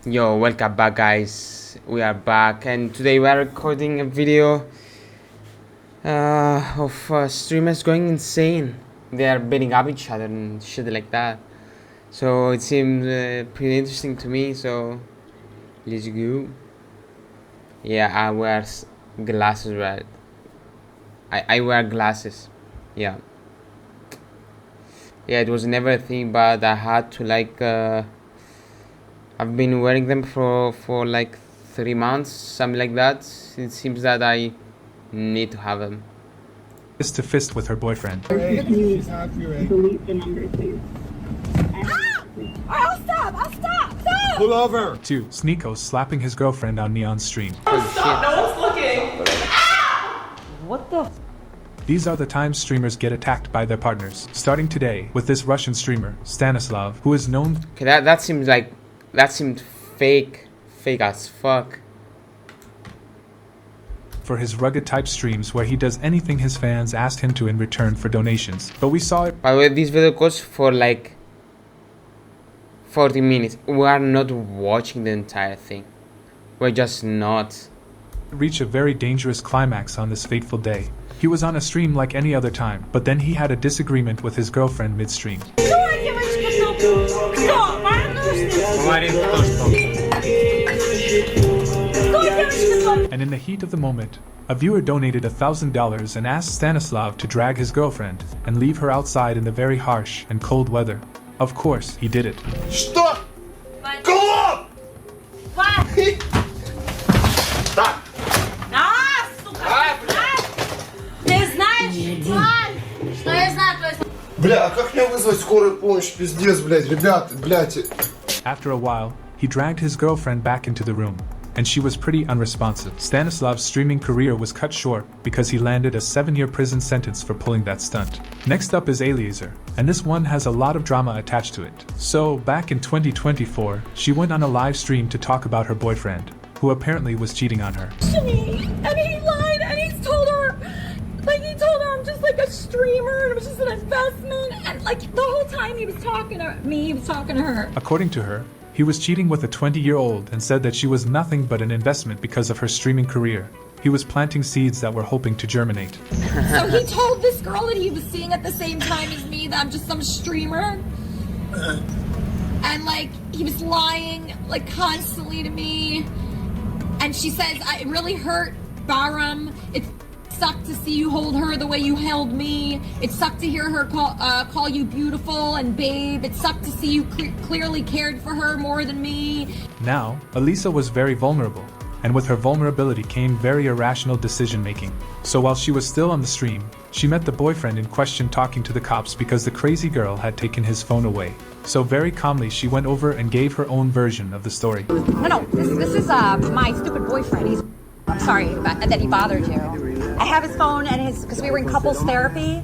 Yo, welcome back guys. We are back and today we are recording a video of streamers going insane. They are beating up each other and shit like that. So it seems pretty interesting to me, so let's go. Yeah, I wear glasses, right? I wear glasses. Yeah, it was never a thing, but I had to I've been wearing them for like 3 months, something like that. It seems that I need to have them. Fist to fist with her boyfriend. Delete the number, please. I'll stop! Pull over! 2. Sneeko slapping his girlfriend on Neon stream. Stop! No one's looking! What the? These are the times streamers get attacked by their partners. Starting today with this Russian streamer, Stanislav, who is known... Okay, that seemed fake as fuck. For his rugged type streams where he does anything his fans asked him to in return for donations. But we saw it. By the way, this video goes for like 40 minutes. We are not watching the entire thing. We're just not. Reach a very dangerous climax on this fateful day. He was on a stream like any other time, but then he had a disagreement with his girlfriend mid-stream. And in the heat of the moment, a viewer donated $1,000 and asked Stanislav to drag his girlfriend and leave her outside in the very harsh and cold weather. Of course, he did it. Что? Клоп! Так. Ты знаешь, что я знаю твою... Бля, а как мне вызвать скорую помощь? Пиздец, блядь, ребят, блядь. After a while, he dragged his girlfriend back into the room, and she was pretty unresponsive. Stanislav's streaming career was cut short because he landed a 7-year prison sentence for pulling that stunt. Next up is Eliezer, and this one has a lot of drama attached to it. So, back in 2024, she went on a live stream to talk about her boyfriend, who apparently was cheating on her. And he lied, and he told her I'm just like a streamer, and it was just an investment, and like the whole time he was talking to me, he was talking to her. According to her, he was cheating with a 20-year-old and said that she was nothing but an investment because of her streaming career. He was planting seeds that were hoping to germinate. So he told this girl that he was seeing at the same time as me that I'm just some streamer. And like, he was lying like constantly to me. And she says, it really hurt Bahram. It sucked to see you hold her the way you held me. It sucked to hear her call you beautiful and babe. It sucked to see you clearly cared for her more than me. Now, Elisa was very vulnerable, and with her vulnerability came very irrational decision-making. So while she was still on the stream, she met the boyfriend in question talking to the cops because the crazy girl had taken his phone away. So very calmly she went over and gave her own version of the story. No, this is my stupid boyfriend. I'm sorry that he bothered you. I have his phone and because we were in couples therapy.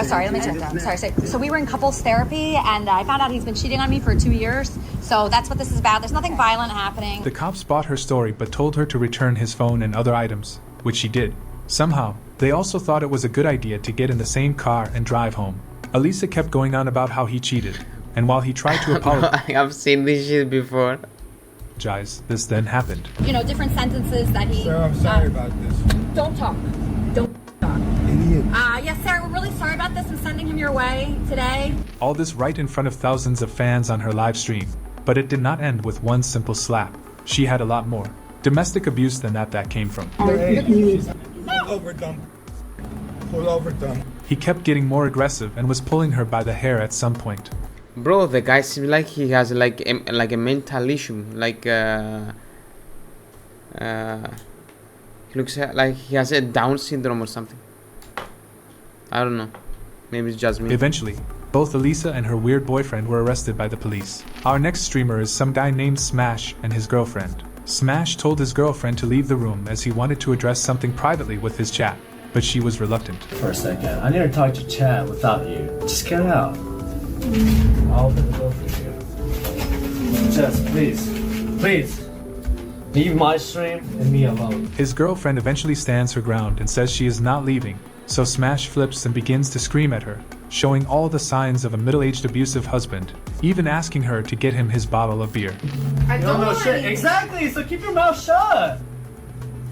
Sorry, let me check that. Sorry. So we were in couples therapy, and I found out he's been cheating on me for 2 years. So that's what this is about. There's nothing violent happening. The cops bought her story but told her to return his phone and other items, which she did. Somehow, they also thought it was a good idea to get in the same car and drive home. Elisa kept going on about how he cheated, and while he tried to apologize, I've seen this shit before. this then happened. You know, different sentences that he... Sarah, I'm sorry about this. Don't talk. Don't talk. Idiot. Yes, Sarah, we're really sorry about this. I'm sending him your way today. All this right in front of thousands of fans on her live stream. But it did not end with one simple slap. She had a lot more domestic abuse than that came from. Hey, pull over, dumb. Pull over, dumb. He kept getting more aggressive and was pulling her by the hair at some point. Bro, the guy seems like he has like a mental issue. He looks like he has a Down syndrome or something. I don't know. Maybe it's just me. Eventually, both Elisa and her weird boyfriend were arrested by the police. Our next streamer is some guy named Smash and his girlfriend. Smash told his girlfriend to leave the room as he wanted to address something privately with his chat, but she was reluctant. For a second, I need to talk to chat without you. Just get out. I'll open the door for you. Just please, leave my stream and me alone. His girlfriend eventually stands her ground and says she is not leaving, so Smash flips and begins to scream at her. showing all the signs of a middle-aged abusive husband, even asking her to get him his bottle of beer. You don't know shit. Exactly, so keep your mouth shut.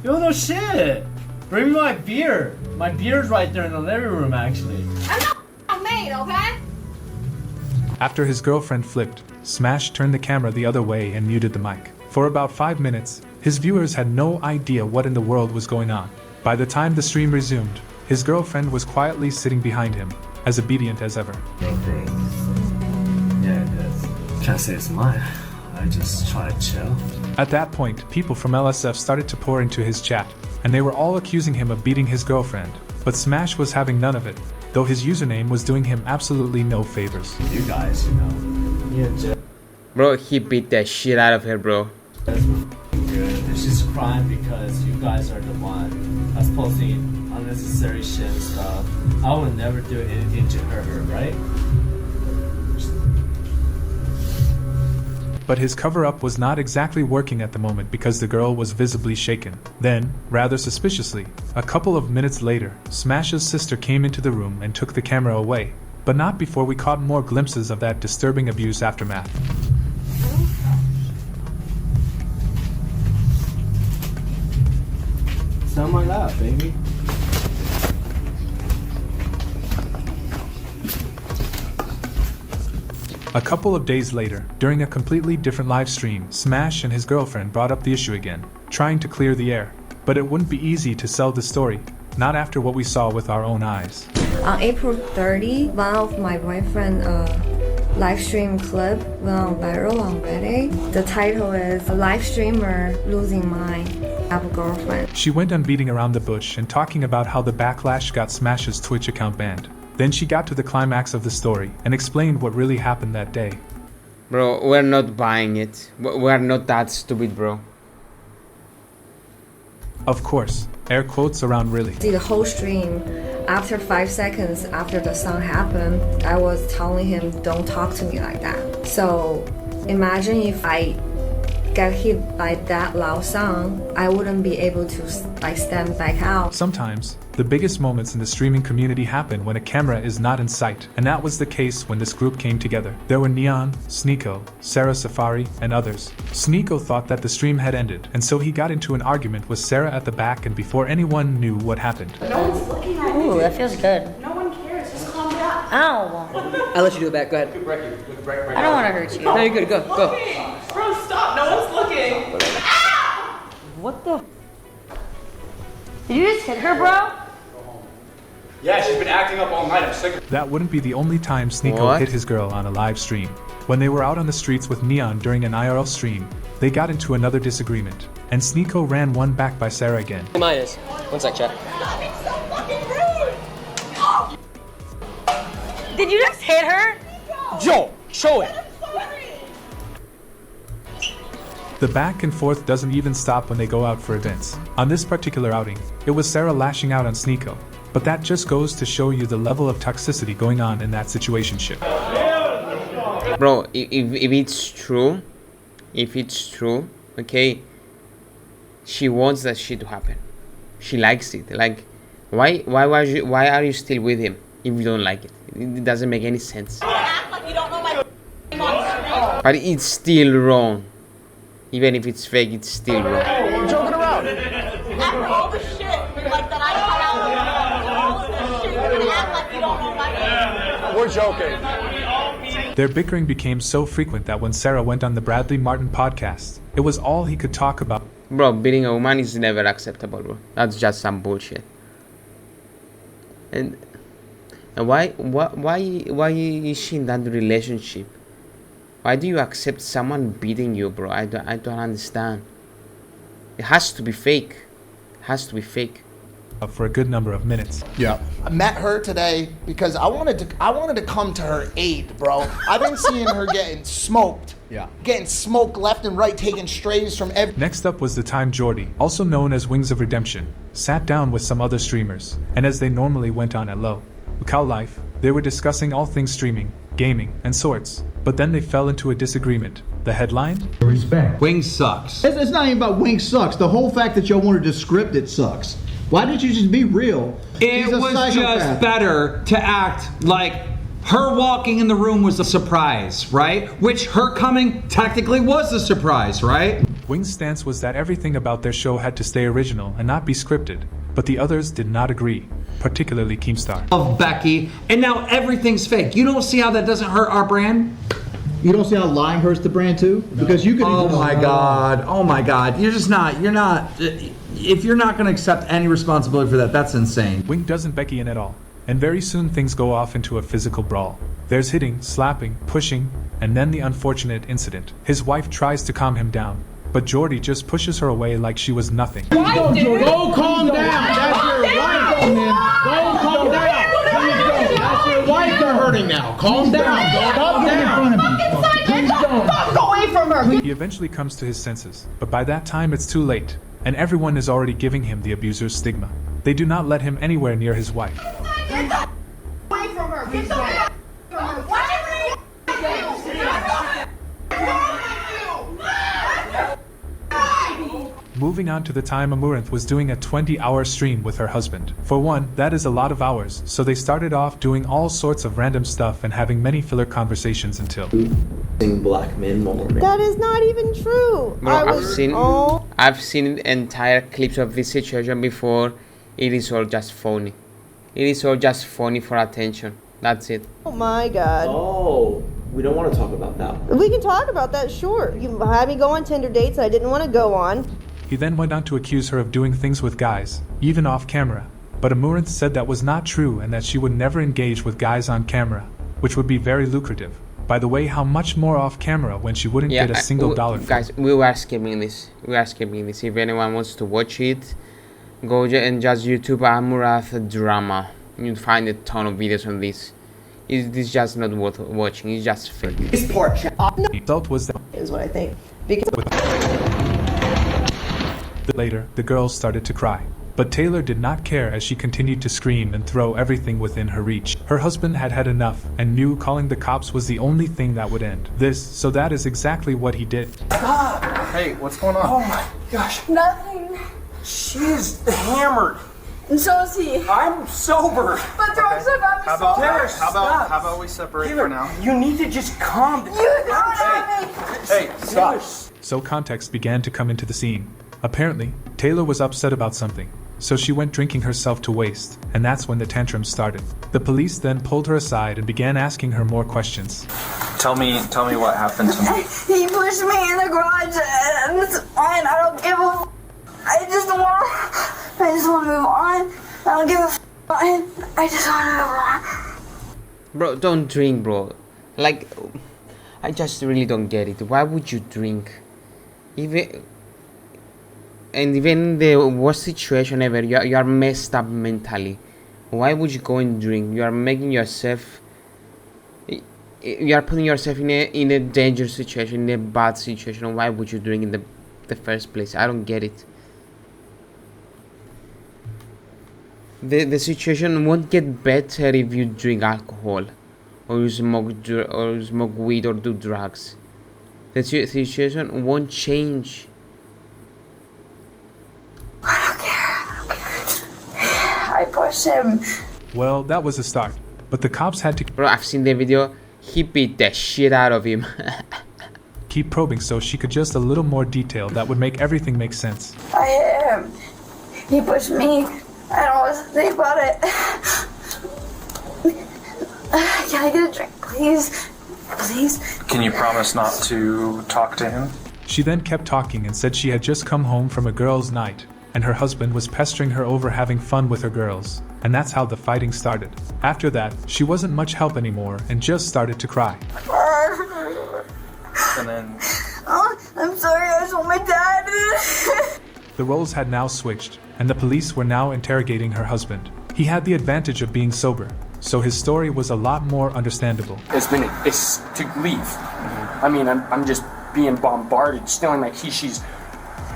You don't know shit. Bring me my beer. My beer's right there in the living room, actually. I'm not a maid, okay? After his girlfriend flipped, Smash turned the camera the other way and muted the mic. For about 5 minutes, his viewers had no idea what in the world was going on. By the time the stream resumed, his girlfriend was quietly sitting behind him, as obedient as ever. Yeah, it is. Can't say it's mine. I just try to chill. At that point, people from LSF started to pour into his chat, and they were all accusing him of beating his girlfriend. But Smash was having none of it, though his username was doing him absolutely no favors. You guys, you know. Me and Jeff. Bro, he beat the shit out of her, bro. That's good. And she's crying because you guys are the one that's posting unnecessary shit and stuff. I would never do anything to hurt her, right? But his cover-up was not exactly working at the moment because the girl was visibly shaken. Then, rather suspiciously, a couple of minutes later, Smash's sister came into the room and took the camera away, but not before we caught more glimpses of that disturbing abuse aftermath. Sound like that, baby. A couple of days later, during a completely different live stream, Smash and his girlfriend brought up the issue again, trying to clear the air. But it wouldn't be easy to sell the story, not after what we saw with our own eyes. On April 30, one of my boyfriend live stream clip went viral on Reddit. The title is "A Live Streamer Losing Mind. I Have a Girlfriend." She went on beating around the bush and talking about how the backlash got Smash's Twitch account banned. Then she got to the climax of the story and explained what really happened that day. Bro, we're not buying it. We're not that stupid, bro. Of course, air quotes around really. The whole stream, after 5 seconds after the song happened, I was telling him, "Don't talk to me like that." So imagine if I get hit by that loud song, I wouldn't be able to stand back out. Sometimes, the biggest moments in the streaming community happen when a camera is not in sight, and that was the case when this group came together. There were Neon, Sneeko, Sarah Safari, and others. Sneeko thought that the stream had ended, and so he got into an argument with Sarah at the back, and before anyone knew what happened. No one's looking at me. Ooh, that feels good. No one cares. Just calm down. Ow! I'll let you do it back. Go ahead. I don't want to hurt you. No, you're good. Go. Bro, stop. No one's looking. What the? Did you just hit her, bro? Yeah, she's been acting up all night. I'm sick of it. That wouldn't be the only time Sneeko What? hit his girl on a live stream. When they were out on the streets with Neon during an IRL stream, they got into another disagreement, and Sneeko ran one back by Sarah again. Minus. One sec, chat. Did you just hit her? Joe, show it. The back and forth doesn't even stop when they go out for events. On this particular outing, it was Sarah lashing out on Sneeko. But that just goes to show you the level of toxicity going on in that situationship. Bro, if it's true, okay, she wants that shit to happen. She likes it. Like, why are you still with him if you don't like it? It doesn't make any sense. Act like you don't know my But it's still wrong. Even if it's fake, it's still wrong. I'm joking around. After all the shit like that I cut out of all of this shit, you're gonna act like you don't know my name. We're joking. Their bickering became so frequent that when Sarah went on the Bradley Martin podcast, it was all he could talk about. Bro, beating a woman is never acceptable, bro. That's just some bullshit. And why is she in that relationship? Why do you accept someone beating you, bro? I don't understand. It has to be fake. It has to be fake. For a good number of minutes. Yeah. I met her today because I wanted to come to her aid, bro. I've been seeing her getting smoked. Yeah. Getting smoked left and right, taking strays from every. Next up was the time Jordy, also known as Wings of Redemption, sat down with some other streamers, and as they normally went on at low, Cow Life, they were discussing all things streaming, gaming, and sorts. But then they fell into a disagreement. The headline? Respect. Wings sucks. It's not even about Wings sucks. The whole fact that y'all wanted to script it sucks. Why didn't you just be real? It He's a was psychopath. just better to act like her walking in the room was a surprise, right? Which her coming technically was a surprise, right? Wing's stance was that everything about their show had to stay original and not be scripted, but the others did not agree, particularly Keemstar. Of Becky, and now everything's fake. You don't see how that doesn't hurt our brand? You don't see how lying hurts the brand too? Because you could. Oh my God. You're not, if you're not gonna accept any responsibility for that, that's insane. Wing doesn't Becky in at all, and very soon things go off into a physical brawl. There's hitting, slapping, pushing, and then the unfortunate incident. His wife tries to calm him down, but Jordy just pushes her away like she was nothing. Go calm down. That's your wife, man. Go calm down. Please don't. That's your wife they're hurting now. Calm down. Calm down. Fuck away from her. He eventually comes to his senses, but by that time it's too late, and everyone is already giving him the abuser's stigma. They do not let him anywhere near his wife. Get away from her. Get away from her. Moving on to the time Amaranth was doing a 20-hour stream with her husband. For one, that is a lot of hours, so they started off doing all sorts of random stuff and having many filler conversations until... Black men more. That is not even true. Bro, I've seen entire clips of this situation before. It is all just funny. It is all just funny for attention. That's it. Oh my God. Oh, we don't want to talk about that. We can talk about that, sure. You had me go on Tinder dates I didn't want to go on. He then went on to accuse her of doing things with guys, even off camera. But Amaranth said that was not true and that she would never engage with guys on camera, which would be very lucrative. By the way, how much more off camera when she wouldn't get a single dollar for it? Guys, we were skipping this. If anyone wants to watch it, go and just YouTube Amaranth drama. You'll find a ton of videos on this. It's just not worth watching. It's just fake. This part. The result was that is what I think. Because later, the girls started to cry. But Taylor did not care as she continued to scream and throw everything within her reach. Her husband had had enough and knew calling the cops was the only thing that would end this, so that is exactly what he did. Stop! Hey, what's going on? Oh my gosh. Nothing. She's hammered. And so is he. I'm sober. But throwing stuff at me so hard. How about we separate for now? You need to just calm down. You don't have me. Hey, stop. So context began to come into the scene. Apparently, Taylor was upset about something, so she went drinking herself to waste, and that's when the tantrum started. The police then pulled her aside and began asking her more questions. Tell me what happened to me. He pushed me in the garage and it's fine. I don't give a I just want to move on. I don't give a I just want to move on. Bro, don't drink, bro. Like, I just really don't get it. Why would you drink? Even in the worst situation ever, you are messed up mentally. Why would you go and drink? You are making yourself... You are putting yourself in a dangerous situation, in a bad situation. Why would you drink in the first place? I don't get it. The situation won't get better if you drink alcohol or you smoke weed or do drugs. The situation won't change. I don't care. I pushed him. Well, that was a start, but the cops had to... Bro, I've seen the video. He beat the shit out of him. keep probing so she could just a little more detail that would make everything make sense. I hit him. He pushed me. I don't want to think about it. Can I get a drink, please? Please? Can you promise not to talk to him? She then kept talking and said she had just come home from a girls' night, and her husband was pestering her over having fun with her girls, and that's how the fighting started. After that, she wasn't much help anymore and just started to cry. And then... Oh, I'm sorry, I just want my dad. The roles had now switched, and the police were now interrogating her husband. He had the advantage of being sober, so his story was a lot more understandable. It's to leave. I mean, I'm just being bombarded, stealing my keys. She's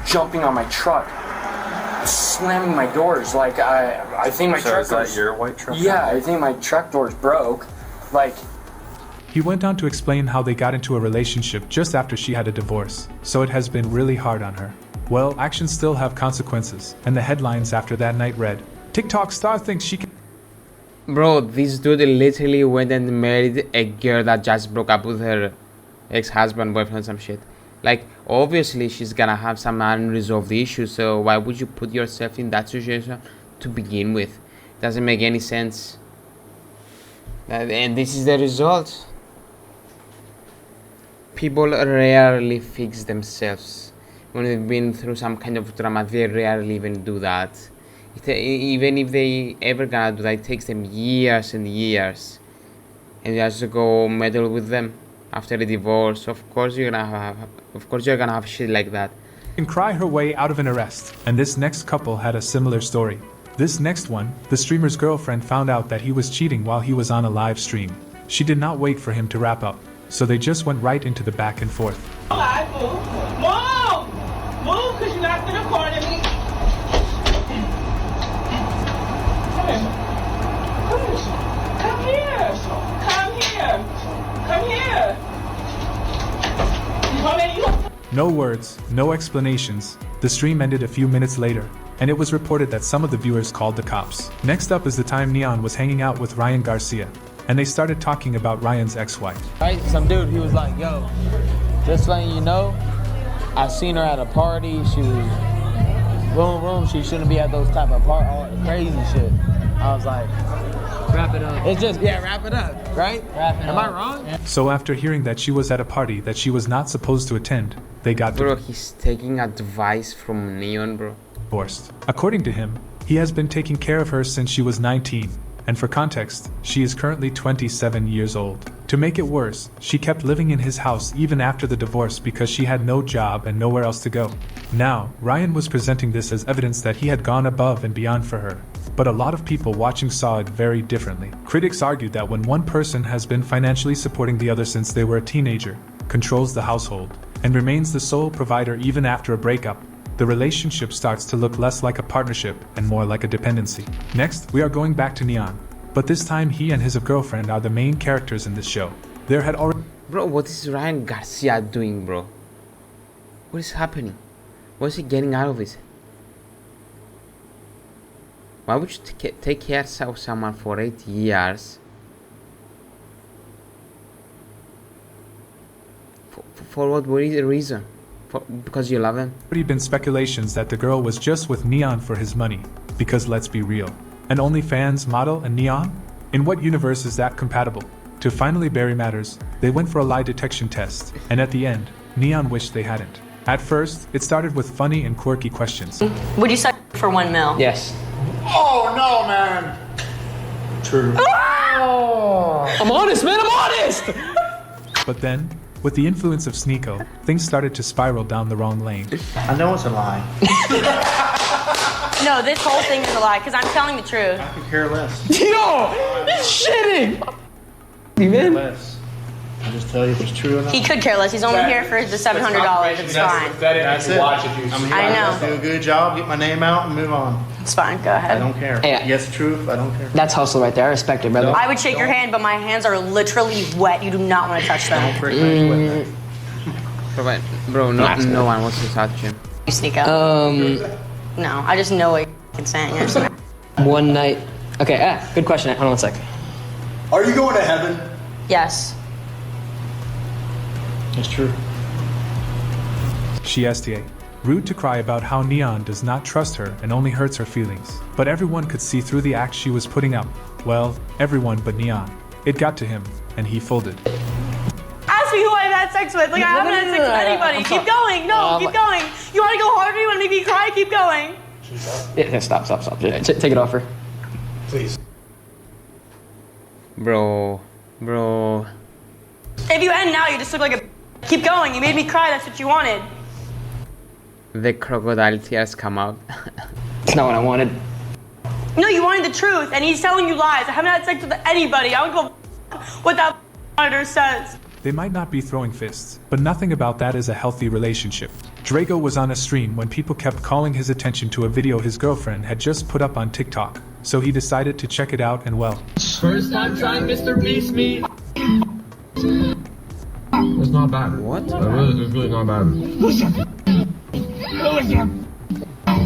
jumping on my truck, slamming my doors. Like, I think my truck is that your white truck? Yeah, I think my truck doors broke. Like... He went on to explain how they got into a relationship just after she had a divorce, so it has been really hard on her. Well, actions still have consequences, and the headlines after that night read, TikTok star thinks she can. Bro, this dude literally went and married a girl that just broke up with her ex-husband, boyfriend, some shit. Like, obviously she's gonna have some unresolved issues, so why would you put yourself in that situation to begin with? Doesn't make any sense. And this is the result. People rarely fix themselves. When they've been through some kind of drama, they rarely even do that. Even if they ever gonna do that, it takes them years and years. And you have to go meddle with them after a divorce. Of course you're gonna have shit like that. Can cry her way out of an arrest, and this next couple had a similar story. This next one, the streamer's girlfriend found out that he was cheating while he was on a live stream. She did not wait for him to wrap up, so they just went right into the back and forth. Alright, move. Move! Move, because you're not going to corner me. Come here. Come here. Come here. Come here. No words, no explanations. The stream ended a few minutes later, and it was reported that some of the viewers called the cops. Next up is the time Neon was hanging out with Ryan Garcia, and they started talking about Ryan's ex-wife. Right, some dude, he was like, yo, just letting you know, I seen her at a party, she was room, she shouldn't be at those type of crazy shit. I was like, wrap it up. It's just, wrap it up, right? Am I wrong? So after hearing that she was at a party that she was not supposed to attend, they got Bro, he's taking advice from Neon, bro. divorced. According to him, he has been taking care of her since she was 19, and for context, she is currently 27 years old. To make it worse, she kept living in his house even after the divorce because she had no job and nowhere else to go. Now, Ryan was presenting this as evidence that he had gone above and beyond for her. But a lot of people watching saw it very differently. Critics argued that when one person has been financially supporting the other since they were a teenager, controls the household, and remains the sole provider even after a breakup, the relationship starts to look less like a partnership and more like a dependency. Next, we are going back to Neon, but this time he and his girlfriend are the main characters in this show. There had already... Bro, what is Ryan Garcia doing, bro? What is happening? What is he getting out of it? Why would you take care of someone for 8 years? For what reason? Because you love him? already been speculations that the girl was just with Neon for his money, because let's be real. An OnlyFans model and Neon? In what universe is that compatible? To finally bury matters, they went for a lie detection test, and at the end, Neon wished they hadn't. At first, it started with funny and quirky questions. Would you suck for 1 mil? Yes. Oh, no, man. True. Oh. I'm honest, man, I'm honest! But then, with the influence of Sneeko, things started to spiral down the wrong lane. I know it's a lie. No, this whole thing is a lie, because I'm telling the truth. I could care less. Yo! He's shitting! Even? Less. I'll just tell you if it's true or not. He could care less. He's only here for the $700. It's fine. That's it. I'm here I know. to do a good job, get my name out, and move on. It's fine. Go ahead. I don't care. Yeah. Yes, truth, I don't care. That's hustle right there. I respect it, brother. I would shake your hand, but my hands are literally wet. You do not want to touch them. Don't break my foot. Bro, no one wants to touch him. You sneak up. No, I just know what you're saying. You're just- One night. Okay, good question. Hold on 1 sec. Are you going to heaven? Yes. It's true. She STA. Rude to cry about how Neon does not trust her and only hurts her feelings. But everyone could see through the act she was putting up. Well, everyone but Neon. It got to him, and he folded. Ask me who I've had sex with. Like, I haven't had sex with anybody. Keep going. No, keep going. You want to go harder? You want to make me cry? Keep going. Yeah, stop. Take it off her. Please. Bro. If you end now, you just look like a... Keep going. You made me cry. That's what you wanted. The crocodile tears come out. It's not what I wanted. No, you wanted the truth, and he's telling you lies. I haven't had sex with anybody. I don't go what that monitor says. They might not be throwing fists, but nothing about that is a healthy relationship. Drago was on a stream when people kept calling his attention to a video his girlfriend had just put up on TikTok, so he decided to check it out and well. First time trying Mr. Beast meat. It's not bad. What? It's really not bad.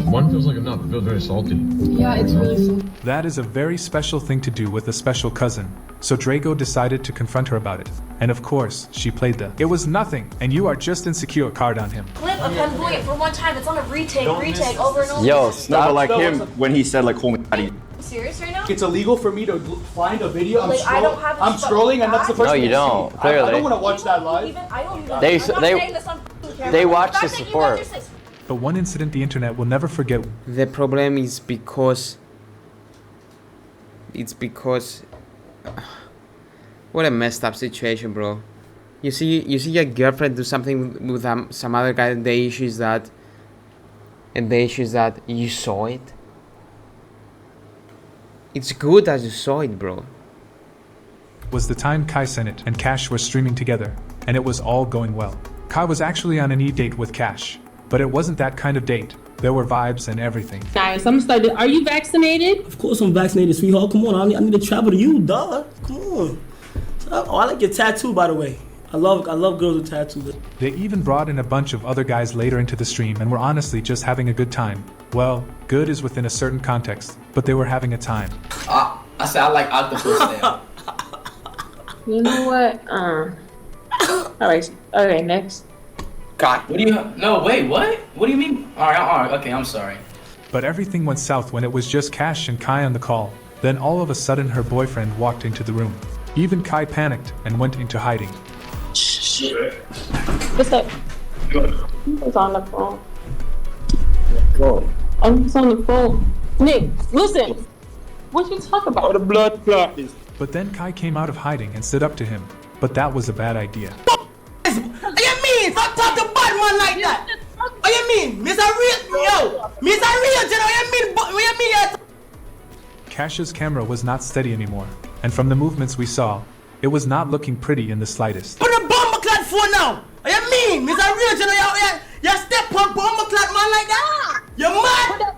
One feels like enough. It feels very salty. Yeah, it's really salty. That is a very special thing to do with a special cousin. So Drago decided to confront her about it. And of course, she played the "it was nothing and you are just insecure" card on him. Clip of him doing it for one time. It's on a retake over and over. Yo, stop. No, but like him when he said like "call me daddy." Serious right now? It's illegal for me to find a video. Like, I don't have I'm scrolling, and that's the first No, thing you don't. see. Clearly. I don't want to watch that live. They watch the support. But one incident the internet will never forget. The problem is because what a messed up situation, bro. You see your girlfriend do something with some other guy, and the issue is that you saw it. It's good that you saw it, bro. Was the time Kai Cenat and Cash were streaming together, and it was all going well. Kai was actually on an e-date with Cash, but it wasn't that kind of date. There were vibes and everything. Guys, I'm starting. Are you vaccinated? Of course I'm vaccinated, sweetheart. Come on, I need to travel to you, duh. Come on. Oh, I like your tattoo, by the way. I love girls with tattoos. They even brought in a bunch of other guys later into the stream and were honestly just having a good time. Well, good is within a certain context, but they were having a time. I said I like octopus now. You know what? Alright, okay, next. God, what do you no, wait, what? What do you mean? Alright, okay, I'm sorry. But everything went south when it was just Cash and Kai on the call. Then all of a sudden her boyfriend walked into the room. Even Kai panicked and went into hiding. Shit. What's up? Who's on the phone? I'm just on the phone. Nick, listen. What you talk about? The blood clot is. But then Kai came out of hiding and stood up to him. But that was a bad idea. What you mean? Don't talk to bad man like that. What you mean? Mr. Real, yo. Mr. Real, what you mean? Cash's camera was not steady anymore, and from the movements we saw, it was not looking pretty in the slightest. Put a bomb clot phone now. What you mean? Mr. Real, you step on bomb clot man like that? You mad?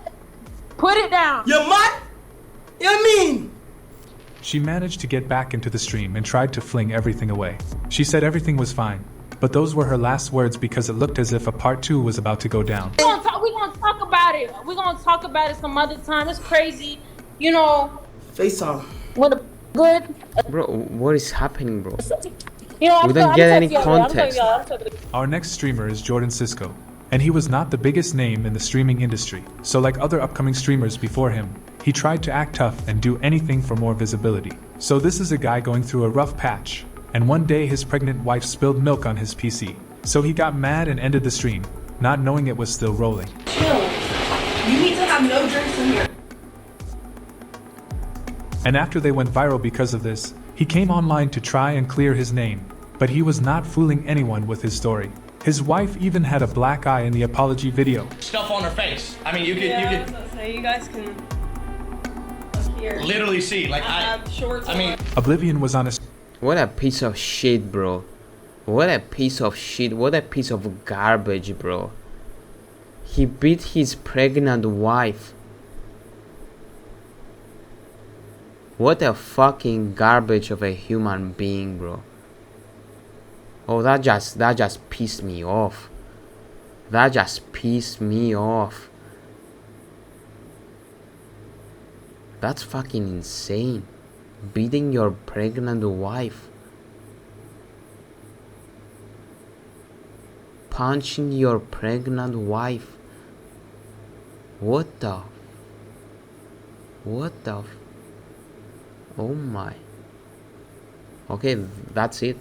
Put it down. You mad? You mean? She managed to get back into the stream and tried to fling everything away. She said everything was fine, but those were her last words because it looked as if a part 2 was about to go down. We're gonna talk about it. We're gonna talk about it some other time. It's crazy. You know. FaceTime. What a good. Bro, what is happening, bro? You know, We don't get any context. Our next streamer is Jordan Cisco, and he was not the biggest name in the streaming industry. So like other upcoming streamers before him, he tried to act tough and do anything for more visibility. So this is a guy going through a rough patch, and one day his pregnant wife spilled milk on his PC. So he got mad and ended the stream, not knowing it was still rolling. Chill. You need to have no drinks in here. And after they went viral because of this, he came online to try and clear his name, but he was not fooling anyone with his story. His wife even had a black eye in the apology video. Stuff on her face. I mean, you could So you guys can look here. literally see. Like I have shorts. I mean, Oblivion was on a... What a piece of shit, bro. What a piece of shit. What a piece of garbage, bro. He beat his pregnant wife. What a fucking garbage of a human being, bro. Oh, that just pissed me off. That just pissed me off. That's fucking insane. Beating your pregnant wife. Punching your pregnant wife. What the? Oh my. Okay, that's it.